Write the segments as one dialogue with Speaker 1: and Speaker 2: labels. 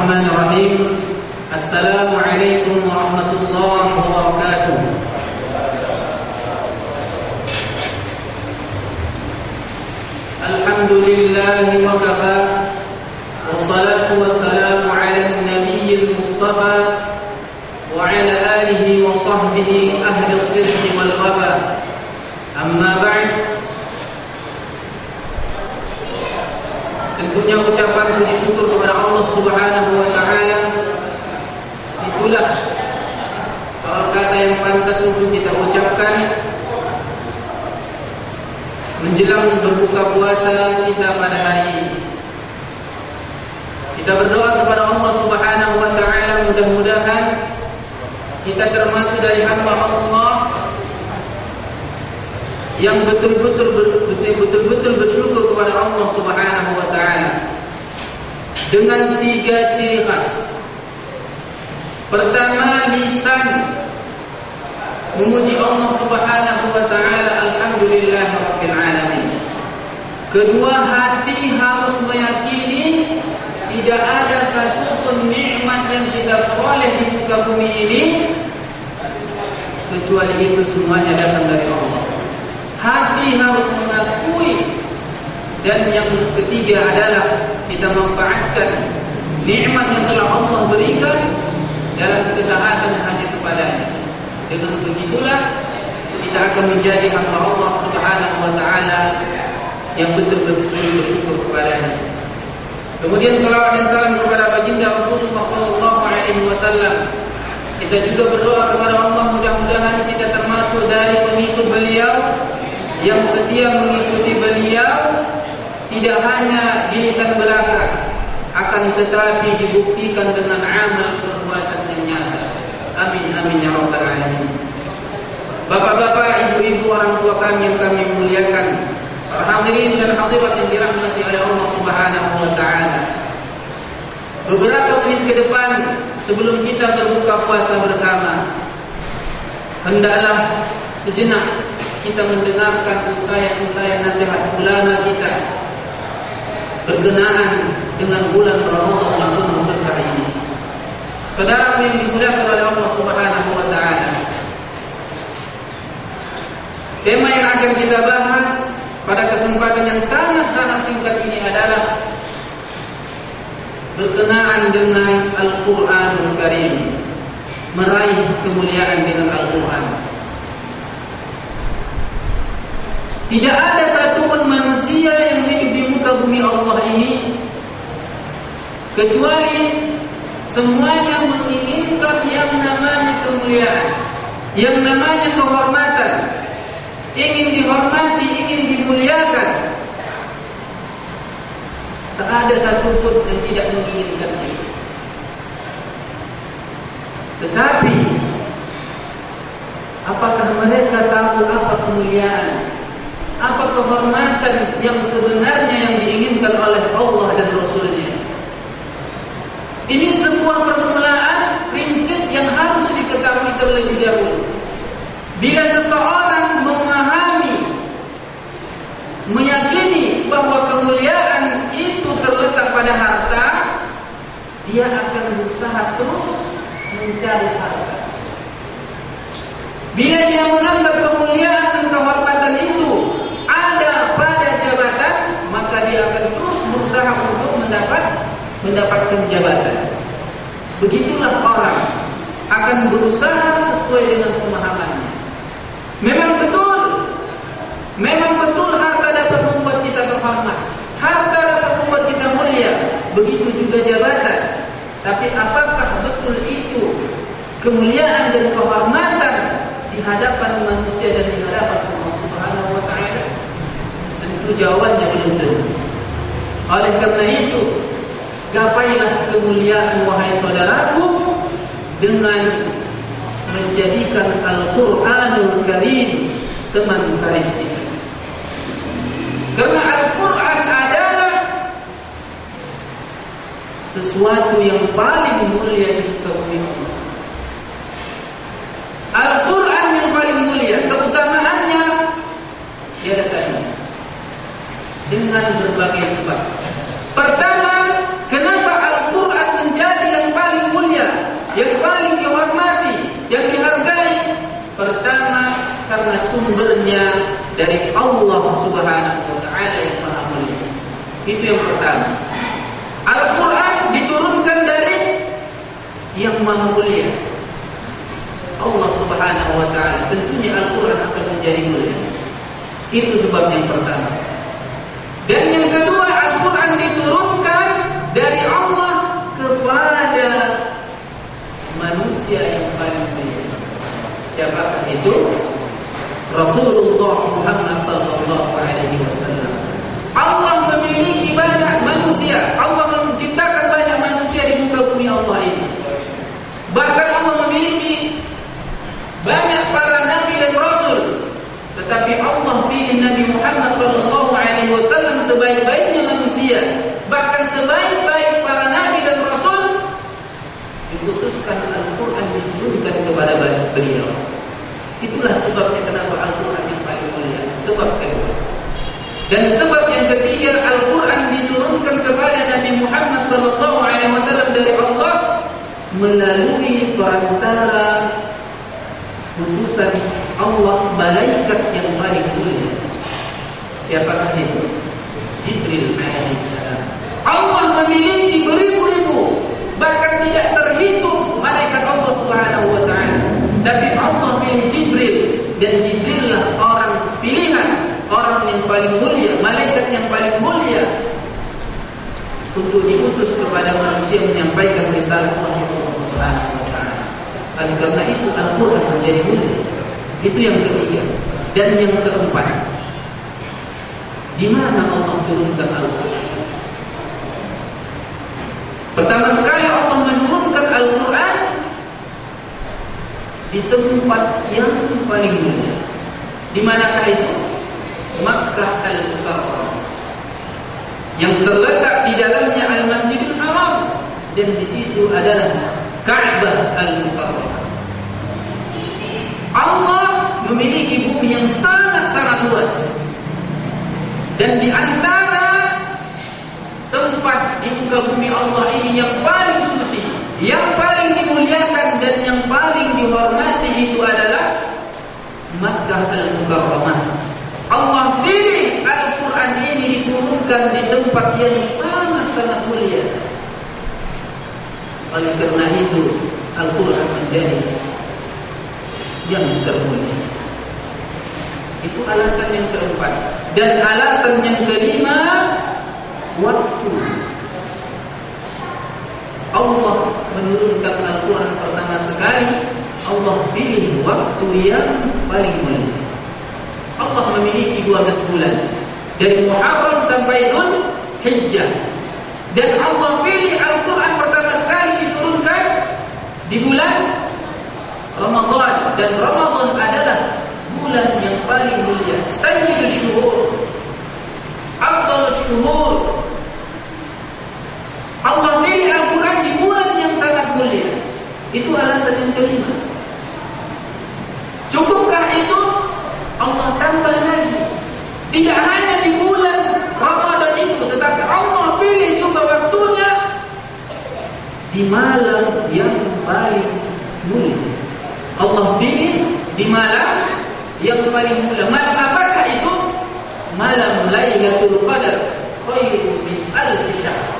Speaker 1: Bismillahirrahmanirrahim. Assalamualaikum warahmatullahi wabarakatuh. Alhamdulillahi wa kafa, wassalatu wassalamu ala nabiyyil mustafa wa ala alihi wa sahbihi ahli as-sidqi wal wafa. Amma ba'd. Tentunya ucapan puji syukur kepada Allah Subhanahu wa taala itulah kata yang pantas untuk kita ucapkan menjelang berbuka puasa kita pada hari ini. Kita berdoa kepada Allah Subhanahu wa taala, mudah-mudahan kita termasuk dari hamba Allah yang betul-betul bersyukur kepada Allah Subhanahu wa taala dengan 3 ciri khas. Pertama, lisan memuji Allah Subhanahu wa taala, alhamdulillahirabbil alamin. Kedua, hati harus meyakini tidak ada satupun nikmat yang kita peroleh di muka bumi ini kecuali itu semuanya datang dari Allah. Hati harus mengakui. Dan yang ketiga adalah kita manfaatkan nikmat yang telah Allah berikan dalam ketaatan hanya kepadanya. Dengan begitulah kita akan menjadi hamba Allah Subhanahu wa taala yang betul-betul bersyukur kepadanya. Kemudian salawat dan salam kepada baginda Rasulullah sallallahu alaihi wasallam. Kita juga berdoa kepada Allah, mudah-mudahan kita termasuk dari pengikut beliau yang setia mengikuti beliau, tidak hanya di lisan belaka, akan tetapi dibuktikan dengan amal perbuatan yang nyata. Amin amin ya rabbal alamin. Bapak-bapak, ibu-ibu, orang tua kami yang kami muliakan, para hadirin dan hadirat yang dirahmati oleh Allah Subhanahu wa taala. Beberapa menit ke depan sebelum kita berbuka puasa bersama, hendaklah sejenak kita mendengarkan untayan-untayan nasihat ulama kita berkenaan dengan bulan Ramadan yang penuh berkah ini. Saudaraku yang dimuliakan oleh Allah Subhanahu wa taala, tema yang akan kita bahas pada kesempatan yang sangat-sangat singkat ini adalah berkenaan dengan Al-Qur'anul Karim, meraih kemuliaan dengan Al-Qur'an. Tidak ada satupun manusia yang hidup di muka bumi Allah ini kecuali semuanya menginginkan yang namanya kemuliaan, yang namanya kehormatan, ingin dihormati, ingin dimuliakan. Tak ada satupun yang tidak menginginkan itu. Tetapi apakah mereka tahu apa kemuliaan, apa kehormatan yang sebenarnya yang diinginkan oleh Allah dan Rasul-Nya? Ini sebuah permulaan prinsip yang harus diketahui terlebih dahulu. Bila seseorang memahami, meyakini bahwa kemuliaan itu terletak pada harta, dia akan berusaha terus mencari harta. Bila dia menganggap kemuliaan dan kehormatan itu ada pada jabatan, maka dia akan terus berusaha untuk mendapatkan jabatan. Begitulah orang akan berusaha sesuai dengan pemahamannya. Memang betul harta dapat membuat kita terhormat, harta dapat membuat kita mulia, begitu juga jabatan. Tapi apakah betul itu kemuliaan dan kehormatan di hadapan manusia dan di hadapan Allah Subhanahu wa taala? Tentu jawabannya belum tentu. Oleh karena itu, gapailah kemuliaan wahai saudaraku dengan menjadikan Al-Qur'anul Karim teman karib kita. Karena Al-Qur'an adalah sesuatu yang paling mulia di muka bumi Allah. Al-Qur'an yang paling mulia, keutamaannya tiada tadi dengan berbagai sebab. Pertama, kenapa Al-Qur'an menjadi karena sumbernya dari Allah Subhanahu wa taala yang Maha Mulia. Itu yang pertama. Al-Quran diturunkan dari yang Maha Mulia, Allah Subhanahu wa taala. Tentunya Al-Quran akan menjadi mulia. Itu sebab yang pertama. Dan yang kedua, Al-Quran diturunkan dari Allah kepada manusia yang paling mulia. Siapakah itu? Rasulullah Muhammad sallallahu alaihi wasallam. Allah memiliki banyak manusia. Allah menciptakan banyak manusia di muka bumi Allah ini. Bahkan Allah memiliki banyak para nabi dan rasul. Tetapi Allah pilih Nabi Muhammad sallallahu alaihi wasallam sebaik-baiknya manusia. Bahkan sebaik-baik para nabi dan rasul, dikhususkan Al-Quran diturunkan kepada beliau. Itulah sebabnya kenapa Al-Quran yang paling mulia. Sebab kedua. Dan sebab yang ketiga, Al-Quran diturunkan kepada Nabi Muhammad SAW dari Allah melalui perantara utusan Allah, malaikat yang paling mulia. Siapakah itu? Jibril alaihissalam. Allah memiliki beribu-ribu, bahkan tidak terhitung malaikat Allah Subhanahu wa taala. Tapi Allah pilih Jibril, dan Jibril lah orang pilihan, orang yang paling mulia, malaikat yang paling mulia untuk diutus kepada manusia menyampaikan risalah Allah Subhanahu wa taala. Oleh karena itu Al-Quran menjadi mulia. Itu yang ketiga. Dan yang keempat, di mana Allah turunkan Al-Quran? Pertama sekali Allah menurunkan Al-Quran di tempat yang paling mulia. Di manakah itu? Makkah Al-Mukarramah, yang terletak di dalamnya Al-Masjidil Haram, dan di situ adalah Ka'bah Al-Mukarramah. Allah memiliki bumi yang sangat-sangat luas, dan di antara tempat di muka bumi Allah ini yang paling suci, yang paling dimuliakan dan yang paling dihormati itu adalah Makkah Al-Mukarramah. Allah pilih Al-Quran ini diturunkan di tempat yang sangat-sangat mulia. Oleh karena itu Al-Quran menjadi yang termulia. Itu alasan yang keempat. Dan alasan yang kelima, waktu. Allah menurunkan Al-Quran pertama sekali, Allah pilih waktu yang paling mulia. Allah memiliki 12 bulan, dari Muharram sampai Dzul Hijjah. Dan Allah pilih Al-Quran pertama sekali diturunkan di bulan Ramadan. Dan Ramadan adalah bulan yang paling mulia, Sayyidus Syuhur, Afdalus Syuhur. Allah pilih Al-Quran di bulan yang sangat mulia. Itu alasan yang kelima. Cukupkah itu? Allah tambah lagi. Tidak hanya di bulan Ramadan itu, tetapi Allah pilih juga waktunya di malam yang paling mulia. Allah pilih di malam yang paling mulia. Malam apakah itu? Malam Lailatul Qadar, khairun min alf syahr.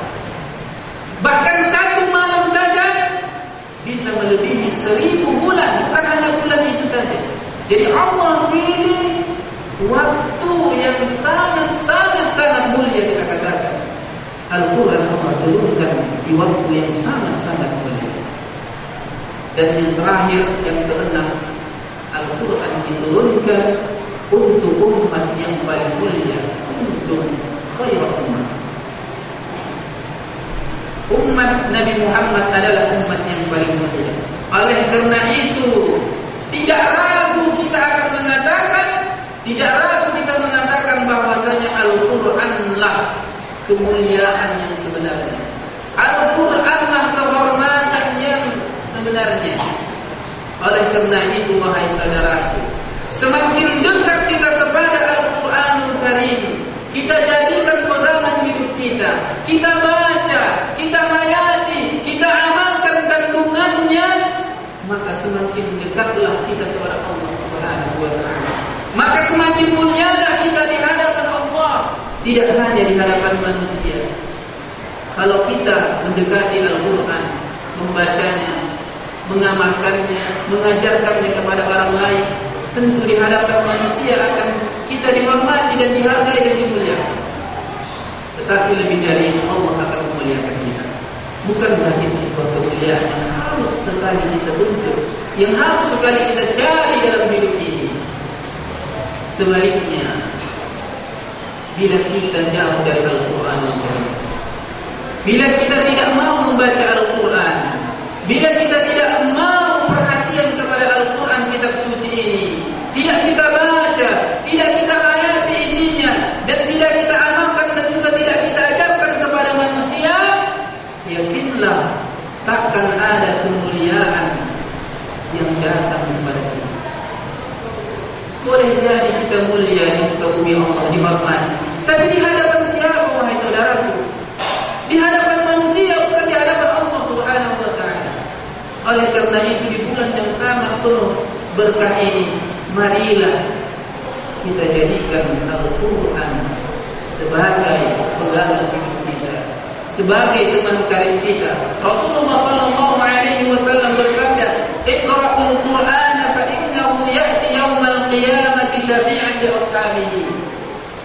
Speaker 1: Bahkan satu malam saja bisa melebihi 1000 bulan. Bukan hanya bulan itu saja. Jadi Allah pilih waktu yang sangat mulia. Kita katakan Al-Quran Allah turunkan di waktu yang sangat mulia. Dan yang terakhir, yang keenam, Al-Quran diturunkan untuk umat yang paling mulia, untuk khairat umat. Umat Nabi Muhammad adalah umat yang paling mulia. Oleh karena itu tidak ragu kita akan mengatakan, tidak ragu kita mengatakan bahwasanya Al-Quranlah kemuliaan yang sebenarnya. Al-Quranlah kehormatan yang sebenarnya. Oleh karena itu wahai saudaraku, semakin dekat kita kepada Al-Quranul Karim, kita jadikan pegangan hidup kita. Kita baca, kita hayati, kita amalkan kandungannya, maka semakin dekatlah kita kepada Allah Subhanahu wa taala. semakin mulialah kita di hadapan Allah, tidak hanya di hadapan manusia. Kalau kita mendekati Al-Quran, membacanya, mengamalkannya, mengajarkannya kepada orang lain, tentu di hadapan manusia akan kita dihormati dan dihargai dan dimuliakan. Tetapi lebih dari itu Allah akan memuliakan kita. Bukankah itu sebuah kemuliaan yang harus sekali kita tuntut, yang harus sekali kita cari dalam hidup ini? Sebaliknya, bila kita jauh dari Al-Quran, bila kita tidak mau membaca Al-Quran, bila kita tidak mau perhatian kepada Al-Quran kitab suci ini, tidak kita baca, tidak kita hayati isinya, dan tidak kita amalkan dan juga tidak kita ajarkan kepada manusia, yakinlah takkan ada kemuliaan yang datang kepada kita. Boleh jadi kita mulia di muka bumi Allah, dihormati, tapi di hadapan siapa, wahai saudaraku? Di hadapan manusia, bukan di hadapan Allah Subhanahu wa ta'ala. Oleh karena itu, di bulan yang sangat penuh berkah ini, marilah kita jadikan Al-Quran sebagai pegangan hidup kita, sebagai teman karib kita. Rasulullah sallallahu alaihi wasallam bersabda, "Iqra'ul Qur'ana fa innahu ya'ti yaumal qiyamati syafi'an li ashabihi."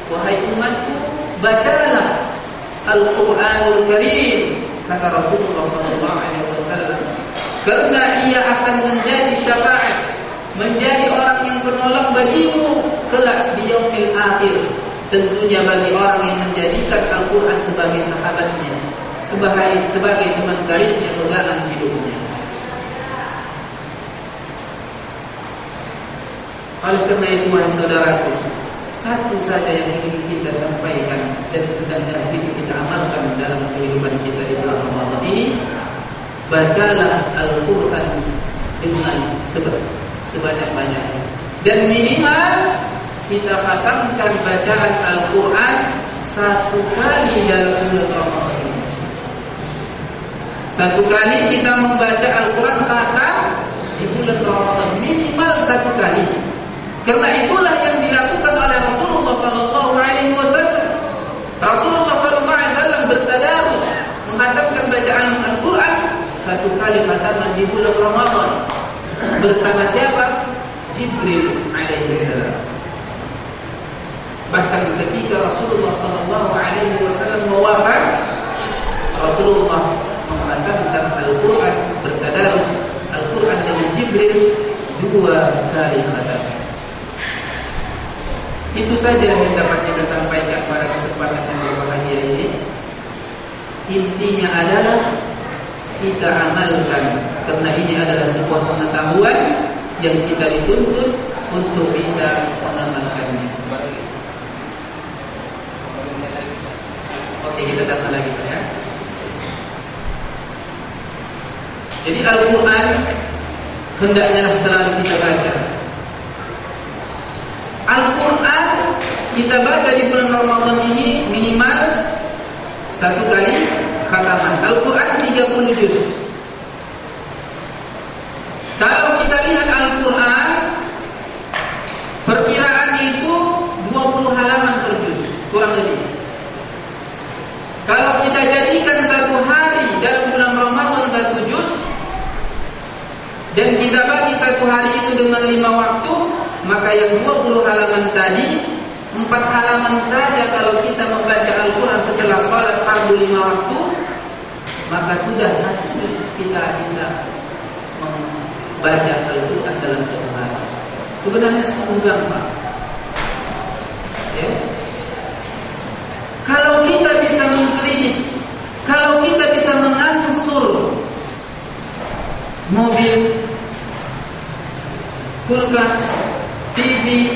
Speaker 1: Wahai umatku, bacalah Al-Quranul Karim, kata Rasulullah sallallahu alaihi wasallam, karena ia akan menjadi syafaat, menjadi orang yang penolong bagimu kelak di yaumil akhir. Tentunya bagi orang yang menjadikan Al-Quran sebagai sahabatnya, sebagai teman karibnya, pegangan hidupnya. Oleh karena itu, wahai saudaraku, satu saja yang ingin kita sampaikan dan dalam hidup kita amalkan dalam kehidupan kita di bulan Ramadan ini, bacalah Al-Quran dengan sebanyak-banyaknya, dan minimal kita khatamkan bacaan Al-Quran 1 kali dalam bulan Ramadan ini. 1 kali kita membaca Al-Quran khatam di bulan Ramadan, minimal 1 kali. Karena itulah yang dilakukan oleh Rasulullah sallallahu alaihi wasallam. Rasulullah sallallahu alaihi wasallam bertadarus menghatamkan bacaan Al-Quran 1 kali khataman di bulan Ramadan bersama siapa? Jibril alaihi salam. Bahkan ketika Rasulullah sallallahu alaihi wasallam wafat, Rasulullah menghatamkan Al-Quran, bertadarus Al-Quran dengan Jibril 2 kali khatam. Itu saja yang dapat kita sampaikan pada kesempatan yang berbahagia ini. Intinya adalah kita amalkan, karena ini adalah sebuah pengetahuan yang kita dituntut untuk bisa mengamalkannya. Oke, kita datang lagi ya. Jadi Al-Quran hendaknya selalu kita baca. Al-Quran kita baca di bulan Ramadan ini minimal 1 kali khataman. Al-Quran 30 juz. Kalau kita lihat Al-Quran, perkiraan itu 20 halaman per juz, kurang lebih. Kalau kita jadikan 1 hari dalam bulan Ramadan 1 juz, dan kita bagi 1 hari itu dengan 5 waktu, maka yang 20 halaman tadi, 4 halaman saja kalau kita membaca Al-Quran setelah salat fardu 5 waktu, maka sudah 1 juz kita bisa membaca Al-Quran dalam 1 hari. Sebenarnya sungguh gampang ya? Kalau kita bisa mengkredit, kalau kita bisa mengansur mobil, kulkas, TV,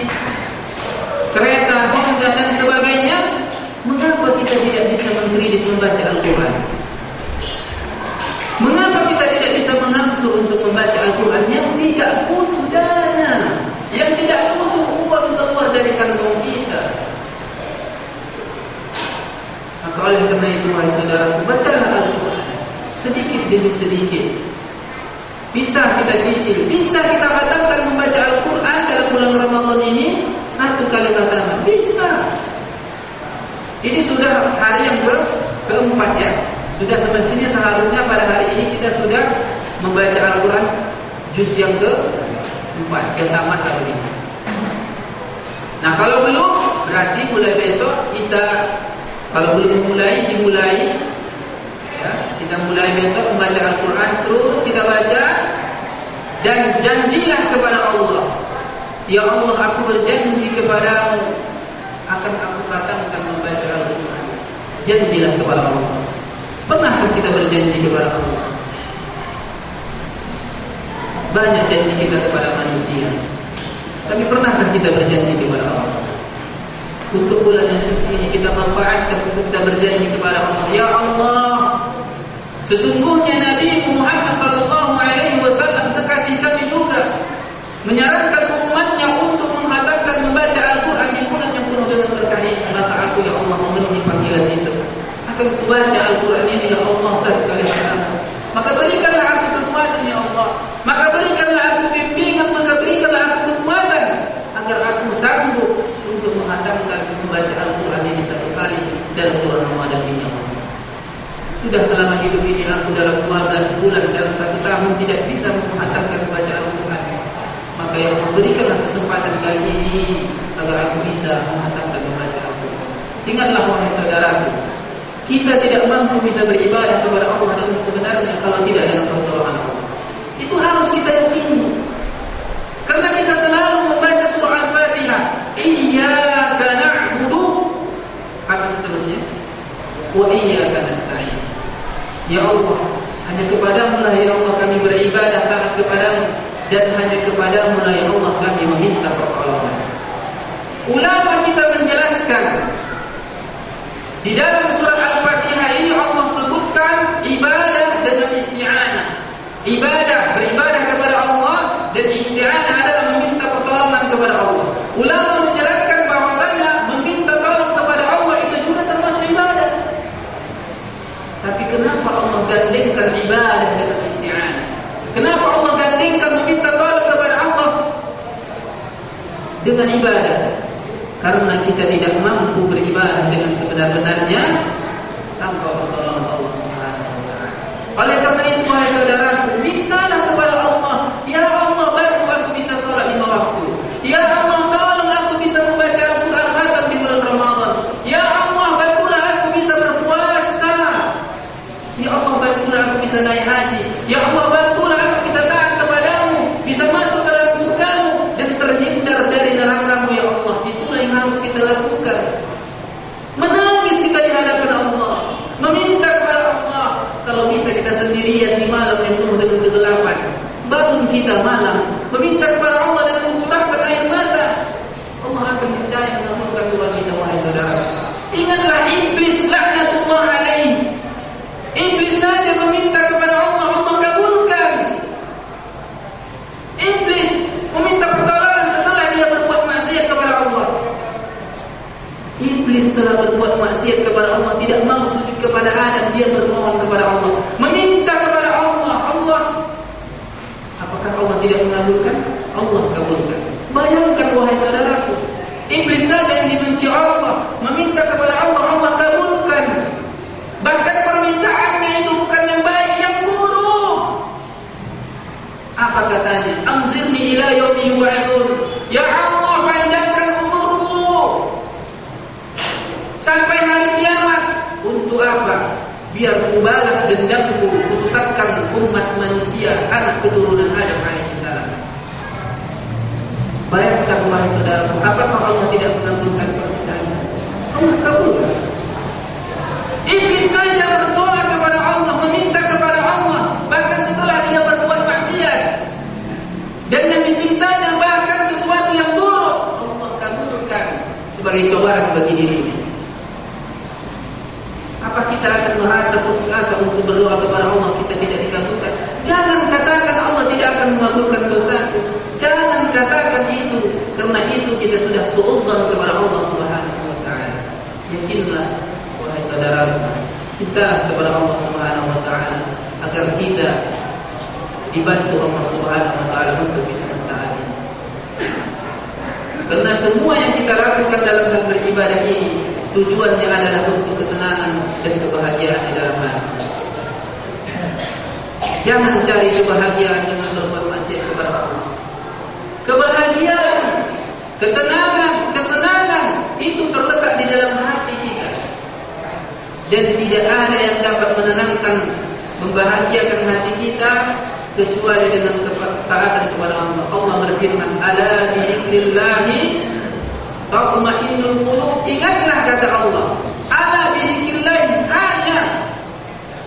Speaker 1: kereta, Honda dan sebagainya, mengapa kita tidak bisa mengkredit membaca Al-Quran? Mengapa kita tidak bisa mengansur untuk membaca Al-Quran yang tidak butuh dana, yang tidak butuh uang keluar dari kantong kita? Maka oleh karena itu, wahai saudaraku, bacalah Al-Quran sedikit demi sedikit. Bisa kita cicil, bisa kita katakan membaca Al-Quran dalam bulan Ramadan ini satu kali khataman? Bisa. Ini sudah hari yang keempat ya. Sudah semestinya seharusnya pada hari ini kita sudah membaca Al-Quran juz yang keempat, tamat tahun ini. Nah kalau belum, berarti mulai besok kita, kalau belum dimulai ya, kita mulai besok membaca Al-Quran, terus kita baca. Dan janjilah kepada Allah, ya Allah, aku berjanji kepadamu akan aku katakan membaca Al-Quran. Janjilah kepada Allah. Pernahkah kita berjanji kepada Allah? Banyak janji kita kepada manusia, tapi pernahkah kita berjanji kepada Allah? Untuk bulan yang suci ini kita manfaatkan untuk kita berjanji kepada Allah. Ya Allah, sesungguhnya Nabi Muhammad SAW kekasih kami juga menyarankan umatnya untuk menghatamkan membaca Al-Quran di bulan yang penuh dengan berkah ini. Maka aku ya Allah memenuhi panggilan itu, akan baca Al-Quran ini ya Allah satu kali khatam. Maka berikanlah aku kekuatan ya Allah, maka berikanlah aku bimbingan, maka berikanlah aku kekuatan agar aku sanggup untuk menghatamkan membaca Al-Quran ini satu kali dalam bulan Ramadan ini ya Allah. Sudah selama hidup ini aku dalam 12 bulan dalam 1 tahun tidak bisa menghatamkan membaca Al-Quran. Maka ya Allah berikanlah kesempatan kali ini agar aku bisa menghatamkan membaca Al-Quran. Ingatlah wahai saudaraku, kita tidak mampu bisa beribadah kepada Allah dengan sebenarnya kalau tidak dengan pertolongan Allah. Itu harus kita yakini. Karena kita selalu membaca surah Al-Fatihah, Iyyaka na'budu, apa seterusnya? Wa iyyaka nasta'in. Ya Allah, hanya kepadamu lah ya Allah kami beribadah, taat kepadamu, dan hanya kepadamu lah ya Allah kami meminta pertolongan. Ulama kita menjelaskan di dalam surat Al-Fatihah ini Allah sebutkan ibadah dengan isti'anah. Ibadah, beribadah kepada Allah, dan isti'anah adalah meminta pertolongan kepada Allah. Ulama menjelaskan bahwasanya meminta tolong kepada Allah itu juga termasuk ibadah. Tapi kenapa Allah gandengkan ibadah dengan isti'anah? Kenapa Allah gandengkan meminta tolong kepada Allah dengan ibadah? Karena kita tidak mampu beribadah dengan sebenar-benarnya tanpa pertolongan Allah Subhanahu wa taala. Oleh karena itu wahai saudaraku, mintalah kepada Allah, ya Allah bantu aku bisa salat 5 waktu. Ya Allah tolong aku bisa membaca Al-Quran khatam di bulan Ramadan. Ya Allah bantulah aku bisa berpuasa. Ya Allah bantulah aku bisa naik haji. Ya Allah bantulah aku bisa taat kepadamu, bisa masuk ke dalam surgamu dan terhindar dari nerakamu ya Allah. Itulah yang harus kita lakukan. Menangis kita di hadapan Allah, meminta kepada Allah. Kalau bisa kita sendirian di malam yang penuh dengan kegelapan, bangun kita malam meminta kepada Allah dengan mencurahkan air mata. Allah akan niscaya mengabulkan doa kita wahai saudara. Ingatlah iblis laknatullah alaihi. Iblis saja meminta kepada Allah, Allah kabulkan. Iblis meminta pertolongan setelah dia berbuat maksiat kepada Allah. Iblis telah berbuat maksiat kepada Allah, tidak mau sujud kepada Adam, dia bermohon kepada Allah, meminta kepada Allah. Allah, apakah Allah tidak mengabulkan? Allah kabulkan. Bayangkan wahai saudaraku, iblis saja yang dibenci Allah meminta kepada Allah, Allah kabulkan. Bahkan permintaannya itu bukan yang baik, yang buruk. Apa katanya? Anzirni ila yaumi yub'atsun. Ya Allah, panjangkan umurku sampai hari kiamat. Untuk apa? Biar ku balas dendamku, khususkan umat manusia, anak keturunan Adam alaihissalam. Bayangkan wahai saudaraku, apakah Allah tidak mengabulkan permintaannya? Allah kabulkan. Iblis saja berdoa kepada Allah, meminta kepada Allah, bahkan setelah dia berbuat maksiat, dan yang dimintanya bahkan sesuatu yang buruk, Allah kabulkan sebagai cobaan bagi dirinya. Apa kita akan merasa putus asa untuk berdoa kepada Allah kita tidak dikabulkan? Jangan katakan Allah tidak akan mengabulkan dosaku. Jangan katakan itu, karena itu kita sudah suudzon kepada Allah Subhanahu wa taala. Yakinlah wahai saudara, kita kepada Allah Subhanahu wa taala agar kita dibantu Allah Subhanahu wa taala untuk bisa mentaati. Karena semua yang kita lakukan dalam hal beribadah ini tujuannya adalah untuk ketenangan dan kebahagiaan di dalam hati. Jangan cari kebahagiaan dengan berbuat maksiat kepada Allah. Kebahagiaan, ketenangan, kesenangan itu terletak di dalam hati kita. Dan tidak ada yang dapat menenangkan, membahagiakan hati kita kecuali dengan ketaatan kepada Allah. Allah berfirman, "Ala bi dzikrillahi tatma'innul qulub." Ingatlah kata Allah, ala bi dzikrillahi, hanya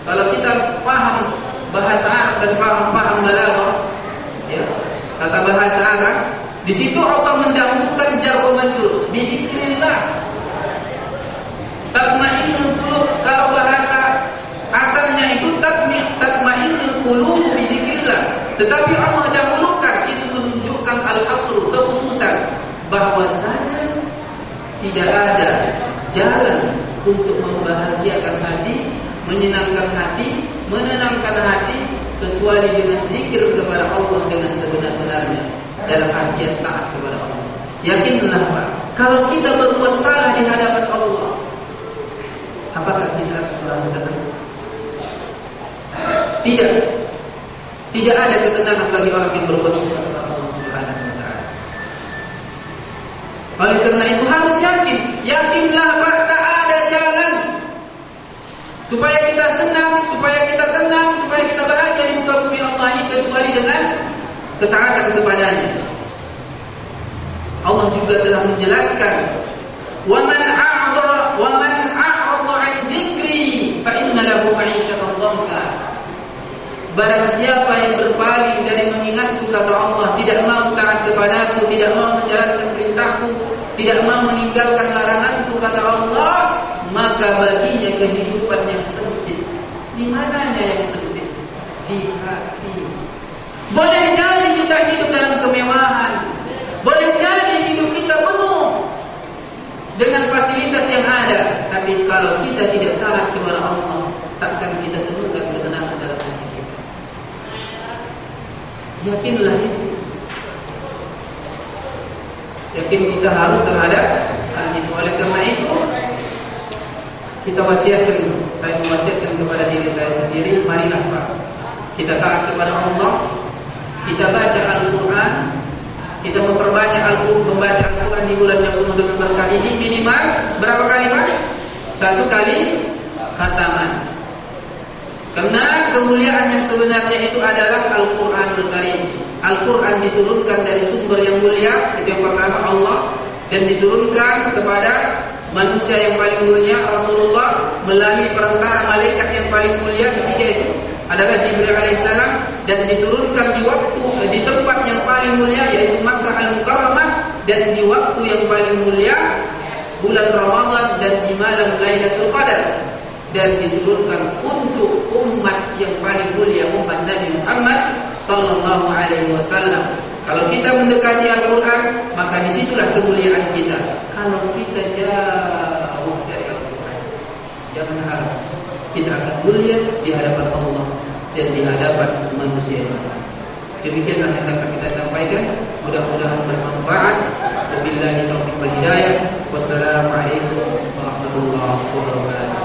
Speaker 1: kalau kita paham bahasa Arab dan paham balaghah, ya, kata bahasa Arab, di situ Allah mendahulukan jar wa majrur bi dzikrillah. Tatma'innul qulub, kalau bahasa asalnya itu tatma'innul qulub bi dzikrillah, tetapi Allah dahulukan, itu menunjukkan al-hasr, kekhususan, bahwasanya tidak ada jalan untuk membahagiakan hati, menyenangkan hati, menenangkan hati kecuali dengan zikir kepada Allah dengan sebenar-benarnya, dalam artian taat kepada Allah. Yakinlah Pak, kalau kita berbuat salah di hadapan Allah, apakah kita akan merasa tenang? Tidak ada ketenangan bagi orang yang berbuat salah kepada Allah Subhanahu wa taala. Oleh karena itu harus yakinlah Pak, tak ada jalan supaya kita senang, supaya kita tenang, supaya kita bahagia di muka bumi Allah ini kecuali dengan ketaatan kepadanya. Allah juga telah menjelaskan, "Wa man a'rada 'an dzikri fa inna lahu ma'isyatan dhanka." Barang siapa yang berpaling dari mengingatku, kata Allah, tidak mau taat kepadaku, tidak mau menjalankan perintahku, tidak mau meninggalkan laranganku, kata Allah, maka baginya kehidupan yang sempit. Di mananya yang sempit? Di hati. Boleh jadi kita hidup dalam kemewahan, boleh jadi hidup kita penuh dengan fasilitas yang ada, tapi kalau kita tidak taat kepada Allah, takkan kita temukan ketenangan dalam hati kita. Yakinlah itu. Yakin kita harus terhadap hal itu. Oleh karena itu, kita wasiatkan, saya mewasiatkan kepada diri saya sendiri, marilah Pak, kita taat kepada Allah, kita baca Al-Quran, kita memperbanyak membaca Al-Quran di bulan yang penuh dengan berkah ini, minimal berapa kali Pak? 1 kali khataman. Karena kemuliaan yang sebenarnya itu adalah Al-Quranul Karim. Al-Quran diturunkan dari sumber yang mulia, itu yang pertama Allah, dan diturunkan kepada manusia yang paling mulia Rasulullah melalui perantara malaikat yang paling mulia ketiga itu adalah Jibril alaihissalam, dan diturunkan di tempat yang paling mulia yaitu Makkah Al-Mukarramah, dan di waktu yang paling mulia bulan Ramadan dan di malam Lailatul Qadar, dan diturunkan untuk umat yang paling mulia, umat Nabi Muhammad sallallahu alaihi wasallam. Kalau kita mendekati Al-Quran, maka disitulah kemuliaan kita. Kalau kita jauh dari Al-Quran, jangan harap kita akan mulia di hadapan Allah dan di hadapan manusia yang lain. Demikianlah yang dapat kita sampaikan. Mudah-mudahan bermanfaat. Wabillahi taufiq wal hidayah. Wassalamualaikum warahmatullahi wabarakatuh.